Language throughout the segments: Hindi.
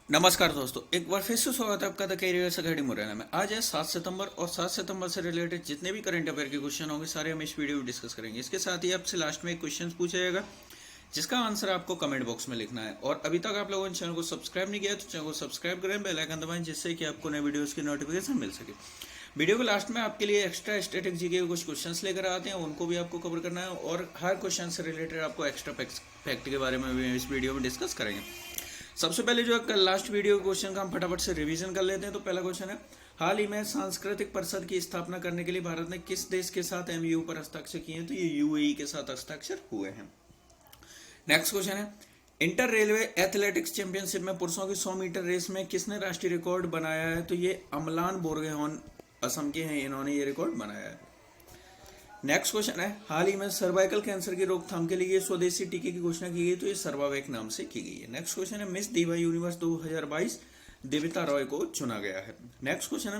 नमस्कार दोस्तों, एक बार फिर से स्वागत है आपका द कैरियर्स अकेडमी मुरैना में। आज है 7 सितंबर और 7 सितंबर से रिलेटेड जितने भी करंट अफेयर के क्वेश्चन होंगे सारे हम इस वीडियो में डिस्कस करेंगे। इसके साथ ही आपसे लास्ट में एक क्वेश्चन पूछा जाएगा जिसका आंसर आपको कमेंट बॉक्स में लिखना है। और अभी तक आप लोगों ने चैनल को सब्सक्राइब नहीं किया तो चैनल को सब्सक्राइब करें, बेल आइकन दबाएं जिससे कि आपको नए वीडियोस की नोटिफिकेशन मिल सके। वीडियो के लास्ट में आपके लिए एक्स्ट्रा स्ट्रेटेजी के कुछ क्वेश्चंस लेकर आते हैं, उनको भी आपको कवर करना है और हर क्वेश्चन से रिलेटेड आपको एक्स्ट्रा फैक्ट के बारे में भी इस वीडियो में डिस्कस करेंगे। सबसे पहले जो कल लास्ट वीडियो क्वेश्चन का हम फटाफट से रिवीजन कर लेते हैं। तो पहला क्वेश्चन है, हाल ही में सांस्कृतिक परिषद की स्थापना करने के लिए भारत ने किस देश के साथ एमयू पर हस्ताक्षर किए हैं? तो ये यूएई के साथ हस्ताक्षर हुए हैं। नेक्स्ट क्वेश्चन है, इंटर रेलवे एथलेटिक्स चैंपियनशिप में पुरुषों की 100 मीटर रेस में किसने राष्ट्रीय रिकॉर्ड बनाया है? तो ये अमलान बोरगोहेन असम के हैं, इन्होंने ये रिकॉर्ड बनाया है। नेक्स्ट क्वेश्चन है, हाल ही में सर्वाइकल कैंसर की रोकथाम के लिए स्वदेशी टीके की घोषणा की गई, तो ये सर्वावेक नाम से की गई है। नेक्स्ट क्वेश्चन है, मिस दीवा यूनिवर्स 2022 देविता रॉय को चुना गया है। नेक्स्ट क्वेश्चन है,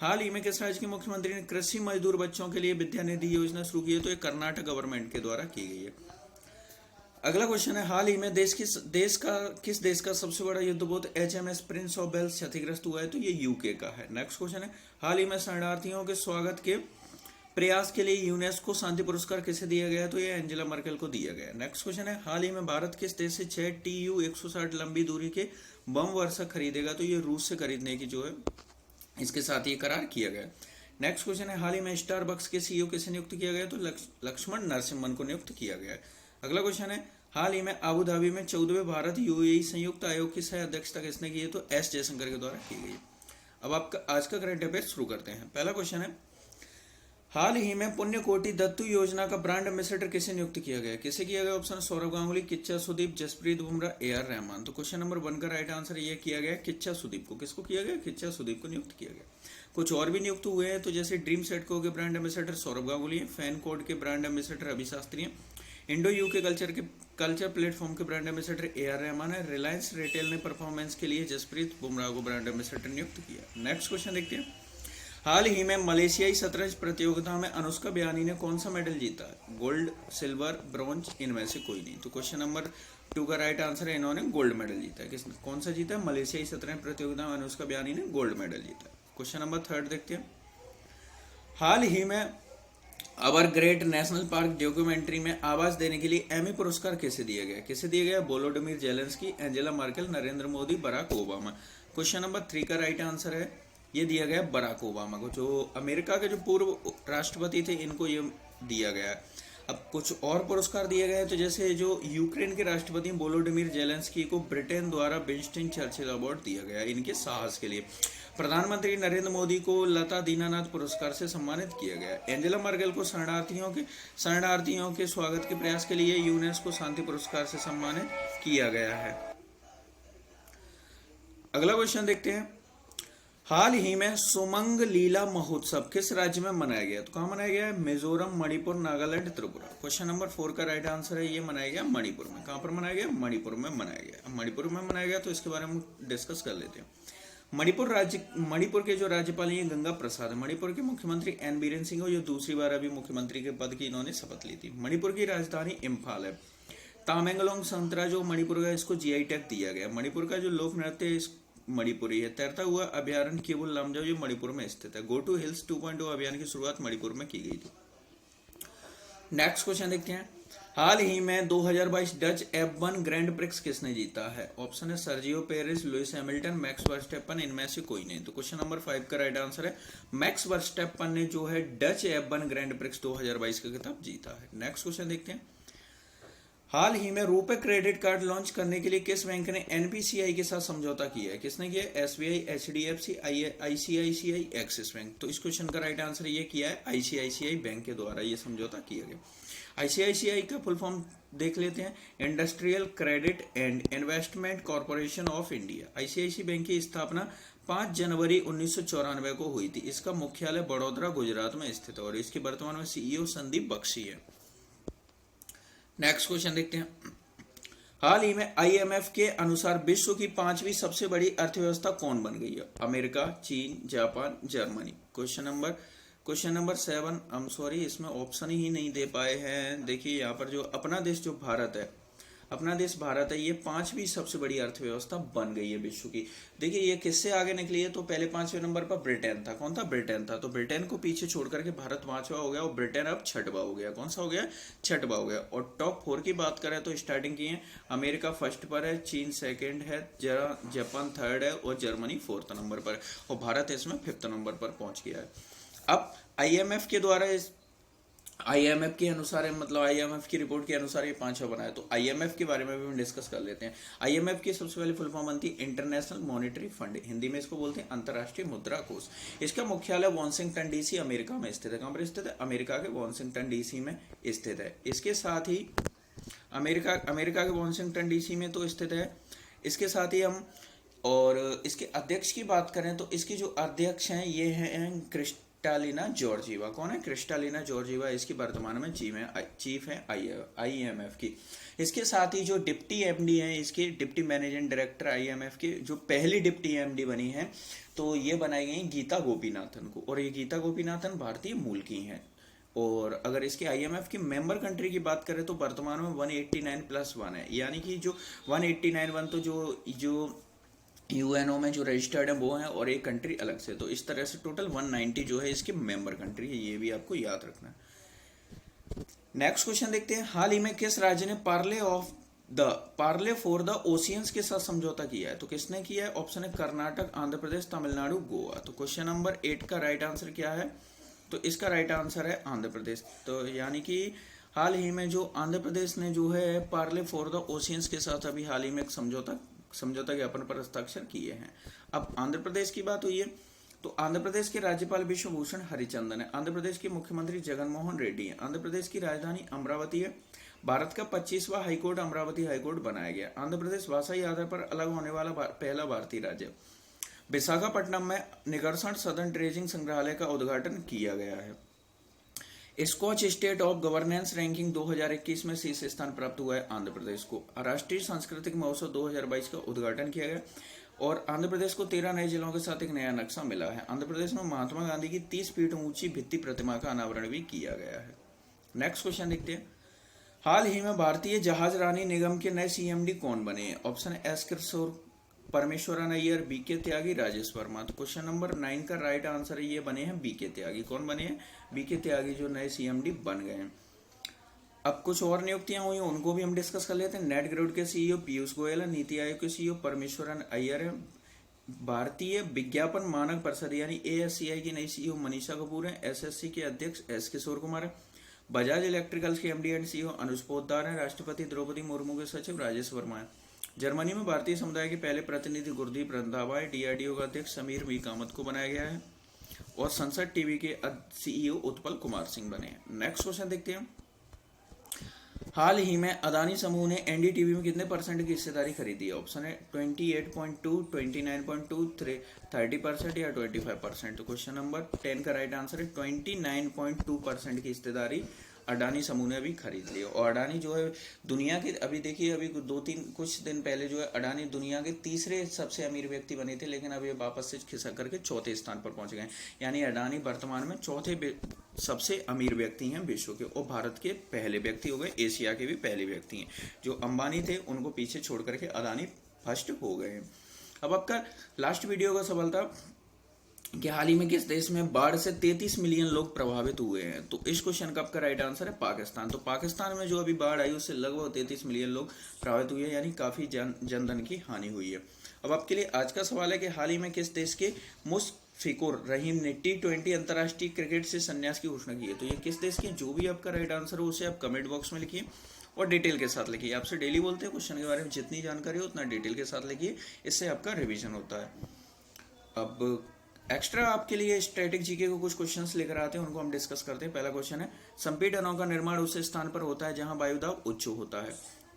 हाल ही में किस राज्य के मुख्यमंत्री ने कृषि मजदूर बच्चों के लिए विद्या निधि योजना शुरू की है? तो ये कर्नाटक गवर्नमेंट के द्वारा की गई है। अगला क्वेश्चन है, हाल ही में किस देश का सबसे बड़ा युद्धपोत HMS प्रिंस ऑफ वेल्स क्षतिग्रस्त हुआ है? तो ये यूके का है। नेक्स्ट क्वेश्चन है, हाल ही में शरणार्थियों के स्वागत के प्रयास के लिए यूनेस्को शांति पुरस्कार किसे दिया गया? तो ये एंजेला मर्केल को दिया गया। नेक्स्ट क्वेश्चन है, हाल ही में भारत किस देश से 6 TU-160 लंबी दूरी के बम वर्षक खरीदेगा? तो ये रूस से खरीदने की जो है इसके साथ ये करार किया गया। नेक्स्ट क्वेश्चन है, हाल ही में स्टारबक्स के CEO किसे नियुक्त किया गया? तो लक्ष्मण नरसिम्हन को नियुक्त किया गया। अगला क्वेश्चन है, हाल ही में अबू धाबी में 14वें भारत यूएई संयुक्त आयोग की सह अध्यक्षता किसने की है? तो S जयशंकर के द्वारा की गई। अब आपका आज का करंट अफेयर शुरू करते हैं। पहला क्वेश्चन है, हाल ही में पुण्यकोटि दत्तू योजना का ब्रांड एम्बेसडर किसे नियुक्त किया गया? किसे किया गया? Option Saurabh Ganguly, Kichcha Sudeep, Jasprit Bumrah, AR Rahman. तो क्वेश्चन नंबर 1 का राइट आंसर ये किया गया किच्चा सुदीप को। किसको किया गया? किच्चा सुदीप को नियुक्त किया गया। कुछ और भी नियुक्त हुए हैं, तो जैसे ड्रीम सेट को के ब्रांड एम्बेसडर सौरभ गांगुली है, फैन कोड के ब्रांड एम्बेसडर अभी शास्त्री है, इंडो यूके कल्चर प्लेटफॉर्म के ब्रांड एम्बेसडर AR रहमान है, रिलायंस रिटेल ने परफॉर्मेंस के लिए जसप्रीत बुमराह को ब्रांड एम्बेसडर नियुक्त किया। नेक्स्ट क्वेश्चन देखते हैं, हाल ही में मलेशियाई शतरंज प्रतियोगिता में अनुष्का बयानी ने कौन सा मेडल जीता है? गोल्ड, सिल्वर, ब्रॉन्ज, इनमें से कोई नहीं। तो क्वेश्चन नंबर 2 का राइट आंसर है, इन्होंने गोल्ड मेडल जीता है। किसने कौन सा जीता है? मलेशियाई शतरंज प्रतियोगिता में अनुष्का बयानी ने गोल्ड मेडल जीता है। क्वेश्चन नंबर 3 देखते हैं, हाल ही में अवर ग्रेट नेशनल पार्क डॉक्यूमेंट्री में आवाज देने के लिए एमी पुरस्कार किसे दिया गया? किसे दिया गया? Volodymyr Zelensky, Angela Merkel, Narendra Modi, Barack Obama. Question number 3 का राइट आंसर है, ये दिया गया बराक ओबामा को। जो अमेरिका के जो पूर्व राष्ट्रपति थे इनको ये दिया गया है। अब कुछ और पुरस्कार दिए गए, तो जैसे जो यूक्रेन के राष्ट्रपति वोलोडिमिर जेलेंस्की को ब्रिटेन द्वारा विंस्टन चर्चिल अवार्ड दिया गया इनके साहस के लिए। प्रधानमंत्री नरेंद्र मोदी को लता दीनानाथ पुरस्कार से सम्मानित किया गया। एंजेला मर्केल को शरणार्थियों के स्वागत के प्रयास के लिए यूनेस्को शांति पुरस्कार से सम्मानित किया गया है। अगला क्वेश्चन देखते हैं, हाल ही में सुमंग लीला महोत्सव किस राज्य में मनाया गया? तो कहाँ मनाया गया है? मिजोरम, मणिपुर, नागालैंड, त्रिपुरा। क्वेश्चन नंबर 4 का राइट आंसर है, ये मनाया गया मणिपुर में। कहाँ पर मनाया गया? मणिपुर में मनाया गया। मणिपुर में मनाया गया तो इसके बारे में डिस्कस कर लेते हैं। मणिपुर के जो राज्यपाल हैं गंगा प्रसाद है। मणिपुर के मुख्यमंत्री एन बीरेन सिंह हो, ये दूसरी बार अभी मुख्यमंत्री के पद की इन्होंने शपथ ली थी। मणिपुर की राजधानी इम्फाल है। तामेंगलोंग संतरा जो मणिपुर का, इसको GI टैग दिया गया। मणिपुर का जो लोक नृत्य है मणिपुरी है। तैरता हुआ अभ्यारण्य केवल लामजाओ जो मणिपुर में स्थित है। गो टू हिल्स 2.0 अभियान की शुरुआत मणिपुर में की गई थी। नेक्स्ट क्वेश्चन देखते हैं, हाल ही में 2022 डच F1 ग्रैंड प्रिक्स किसने जीता है? ऑप्शन है Sergio Perez, Lewis Hamilton, Max Verstappen, इनमें से कोई नहीं। तो क्वेश्चन नंबर 5 का राइट आंसर है, मैक्स वर्स्टेपन ने जो है डच F1 ग्रैंड प्रिक्स 2022 का खिताब जीता है। नेक्स्ट क्वेश्चन देखते हैं, हाल ही में रुपे क्रेडिट कार्ड लॉन्च करने के लिए किस बैंक ने NPCI के साथ समझौता किया है? किसने किया? SBI, HDFC, ICICI, axis bank. तो इस क्वेश्चन का राइट आंसर ये किया है ICICI बैंक के द्वारा ये समझौता किया गया। ICICI का फुल फॉर्म देख लेते हैं, industrial credit and investment corporation of India. ICICI bank की स्थापना 5 जनवरी 1994 को हुई थी। इसका मुख्यालय बड़ौदा गुजरात में स्थित है और इसके वर्तमान में CEO संदीप बख्शी है। नेक्स्ट क्वेश्चन देखते हैं, हाल ही में IMF के अनुसार विश्व की 5वीं सबसे बड़ी अर्थव्यवस्था कौन बन गई है? अमेरिका, चीन, Japan, Germany. Question number 7, I'm sorry इसमें ऑप्शन ही नहीं दे पाए हैं। देखिए यहाँ पर जो अपना देश जो भारत है, अपना देश भारत है, ये पांचवी सबसे बड़ी अर्थव्यवस्था बन गई है विश्व की। देखिए ये किससे आगे निकली है, तो पहले 5वें नंबर पर ब्रिटेन था। कौन था? ब्रिटेन था। तो ब्रिटेन को पीछे छोड़ करके भारत 5वां हो गया और ब्रिटेन अब 6वां हो गया। कौन सा हो गया? 6वां हो गया। और टॉप 4 की बात करें तो स्टार्टिंग की है, अमेरिका फर्स्ट पर है, चीन सेकेंड है, जापान थर्ड है और जर्मनी 4th नंबर पर, और भारत इसमें 5th नंबर पर पहुंच गया है। अब आईएमएफ के द्वारा आईएमएफ के अनुसार, मतलब आईएमएफ की रिपोर्ट के अनुसार ये 5वां बनाया। तो आईएमएफ के बारे में भी हम डिस्कस कर लेते हैं। आईएमएफ की सबसे पहले फुल फॉर्म बनती है इंटरनेशनल मॉनेटरी फंड, हिंदी में इसको बोलते हैं अंतर्राष्ट्रीय मुद्रा कोष। इसका मुख्यालय वॉशिंगटन डीसी अमेरिका में स्थित है। कहां पर स्थित है? अमेरिका के वॉशिंगटन डीसी में स्थित है। इसके साथ ही अमेरिका के वॉशिंगटन डीसी में तो स्थित है। इसके साथ ही हम और इसके अध्यक्ष की बात करें तो इसके जो अध्यक्ष हैं ये हैं क्रिस्टालिना जॉर्जीवा। कौन है? क्रिस्टालिना जॉर्जीवा इसकी वर्तमान में चीफ है आईएमएफ की। इसके साथ ही जो डिप्टी एमडी हैं, इसके डिप्टी मैनेजिंग डायरेक्टर आईएमएफ के जो पहली डिप्टी एमडी बनी है तो ये बनाई गई गीता गोपीनाथन को, और ये गीता गोपीनाथन भारतीय मूल की हैं। और अगर इसके आईएमएफ की मेंबर कंट्री की बात करें तो वर्तमान में 189+1 है, यानी कि जो 189 तो जो यूएनओ में जो रजिस्टर्ड है वो है, और एक कंट्री अलग से। तो इस तरह से टोटल 190 जो है इसके मेंबर कंट्री है, ये भी आपको याद रखना है। नेक्स्ट क्वेश्चन देखते हैं, हाल ही में किस राज्य ने पार्ले फॉर द ओशियंस के साथ समझौता किया है? तो किसने किया है? ऑप्शन है कर्नाटक, आंध्र प्रदेश, तमिलनाडु, गोवा। तो क्वेश्चन नंबर 8 का राइट आंसर क्या है? तो इसका राइट आंसर है आंध्र प्रदेश। तो यानी कि हाल ही में जो आंध्र प्रदेश ने जो है पार्ले फॉर द ओशियंस के साथ अभी हाल ही में एक समझौता ज्ञापन पर हस्ताक्षर किए हैं। अब आंध्र प्रदेश की बात हुई है तो आंध्र प्रदेश के राज्यपाल विश्वभूषण हरिचंदन है। आंध्र प्रदेश के मुख्यमंत्री जगनमोहन रेड्डी है। आंध्र प्रदेश की राजधानी अमरावती है। भारत का 25वां हाईकोर्ट अमरावती हाईकोर्ट बनाया गया। आंध्र प्रदेश भाषाई आधार पर अलग होने वाला पहला भारतीय राज्य। विशाखापट्टनम में निकर्षण सदन ट्रेजिंग संग्रहालय का उद्घाटन किया गया है। Skoch state of governance ranking 2021 में शीर्ष स्थान प्राप्त हुआ है आंध्र प्रदेश को। राष्ट्रीय सांस्कृतिक महोत्सव 2022 का उद्घाटन किया गया और आंध्र प्रदेश को 13 नए जिलों के साथ एक नया नक्शा मिला है। आंध्र प्रदेश में महात्मा गांधी की 30 फीट ऊंची भित्ति प्रतिमा का अनावरण भी किया गया है। नेक्स्ट क्वेश्चन देखते हैं, हाल ही में भारतीय जहाज रानी निगम के नए सीएमडी कौन बने हैं? ऑप्शन है एस किशोर, परमेश्वरन अय्यर, बीके त्यागी, राजेश वर्मा। तो क्वेश्चन नंबर 9 का राइट आंसर ये बने हैं बीके त्यागी। कौन बने हैं? बीके त्यागी जो नए सीएमडी बन गए हैं। अब कुछ और नियुक्तियां हुई उनको भी हम डिस्कस कर लेते हैं। नेट ग्रुड के सीईओ पीयूष गोयल है। नीति आयोग के सीईओ परमेश्वरन अय्यर है। भारतीय विज्ञापन मानक परिषद यानी एएससीआई की नई सीईओ मनीषा कपूर है। एसएससी के अध्यक्ष एस किशोर कुमार है। बजाज इलेक्ट्रिकल्स के एमडी एंड सीईओ अनुज पोद्दार है। राष्ट्रपति द्रौपदी मुर्मू के सचिव राजेश वर्मा है। जर्मनी में भारतीय समुदाय के पहले प्रतिनिधि गुरदीप रंधावा है। डीआरडीओ का अध्यक्ष समीर वी कामत को बनाया गया है और संसद टीवी के सीईओ उत्पल कुमार सिंह बने। नेक्स्ट क्वेश्चन देखते हैं, हाल ही में अदानी समूह ने एनडीटीवी में कितने % की हिस्सेदारी खरीदी है? ऑप्शन है 28.2, 29.2, 30% या 25%। तो क्वेश्चन नंबर 10 का राइट आंसर है 29.2% की हिस्सेदारी अडानी समूह ने अभी खरीद ली। और अडानी जो है दुनिया के, अभी देखिए अभी कुछ दिन पहले जो है अडानी दुनिया के तीसरे सबसे अमीर व्यक्ति बने थे, लेकिन अभी वापस से खिसक करके 4थे स्थान पर पहुंच गए। यानी अडानी वर्तमान में 4थे सबसे अमीर व्यक्ति हैं विश्व के, और भारत के पहले व्यक्ति हो गए, एशिया के भी पहले व्यक्ति हैं। जो अंबानी थे उनको पीछे छोड़ करके अडानी फर्स्ट हो गए। अब आपका लास्ट वीडियो का सवाल था कि हाल ही में किस देश में बाढ़ से 33 मिलियन लोग प्रभावित हुए हैं? तो इस क्वेश्चन का आपका राइट आंसर है पाकिस्तान। तो पाकिस्तान में जो अभी बाढ़ आई उससे लगभग 33 मिलियन लोग प्रभावित हुए हैं, यानी काफी जनधन की हानि हुई है। अब आपके लिए आज का सवाल है कि हाल ही में किस देश के मुशफिकुर रहीम ने T20 अंतर्राष्ट्रीय क्रिकेट से संन्यास की घोषणा की है? तो ये किस देश की? जो भी आपका राइट आंसर हो उसे आप कमेंट बॉक्स में लिखिए और डिटेल के साथ लिखिए। आपसे डेली बोलते हैं क्वेश्चन के बारे में जितनी जानकारी हो उतना डिटेल के साथ लिखिए, इससे आपका रिवीजन होता है। अब एक्स्ट्रा आपके लिए स्टैटिक जीके को कुछ क्वेश्चंस लेकर आते हैं, उनको हम डिस्कस करते हैं। पहला क्वेश्चन है, संपीड़नों का निर्माण उस स्थान पर होता है जहां वायुदाब उच्च होता है।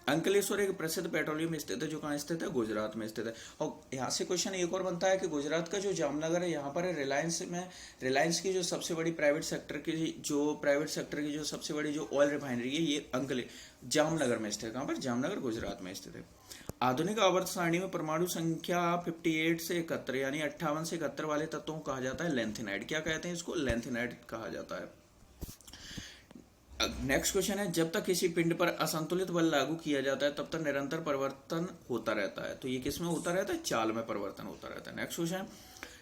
अंकलेश्वर एक प्रसिद्ध पेट्रोलियम स्थित है जो कहाँ स्थित है? गुजरात में स्थित है। और यहाँ से क्वेश्चन एक और बनता है कि गुजरात का जो जामनगर है यहाँ पर है रिलायंस की जो सबसे बड़ी प्राइवेट सेक्टर की जो सबसे बड़ी जो ऑयल रिफाइनरी है ये जामनगर में स्थित है। कहाँ पर? जामनगर गुजरात में स्थित है। आधुनिक आवर्त सारणी में परमाणु संख्या 58 से 71 यानी 58 से 71 वाले तत्वों को कहा जाता है लेंथेनाइड। क्या कहते हैं इसको? लेंथेनाइड कहा जाता है। नेक्स्ट क्वेश्चन है, जब तक किसी पिंड पर असंतुलित बल लागू किया जाता है तब तक निरंतर परिवर्तन होता रहता है। तो ये किस में होता रहता है? चाल में परिवर्तन होता रहता है। नेक्स्ट क्वेश्चन,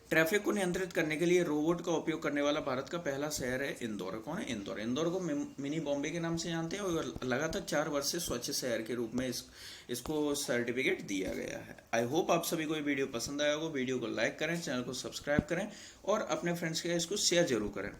ट्रैफिक को नियंत्रित करने के लिए रोबोट का उपयोग करने वाला भारत का पहला शहर है इंदौर। कौन है? इंदौर। इंदौर को मिनी बॉम्बे के नाम से जानते हैं और लगातार 4 वर्ष से स्वच्छ शहर के रूप में इसको सर्टिफिकेट दिया गया है। आई होप आप सभी को ये वीडियो पसंद आया होगा। वीडियो को लाइक करें, चैनल को सब्सक्राइब करें और अपने फ्रेंड्स के इसको शेयर जरूर करें।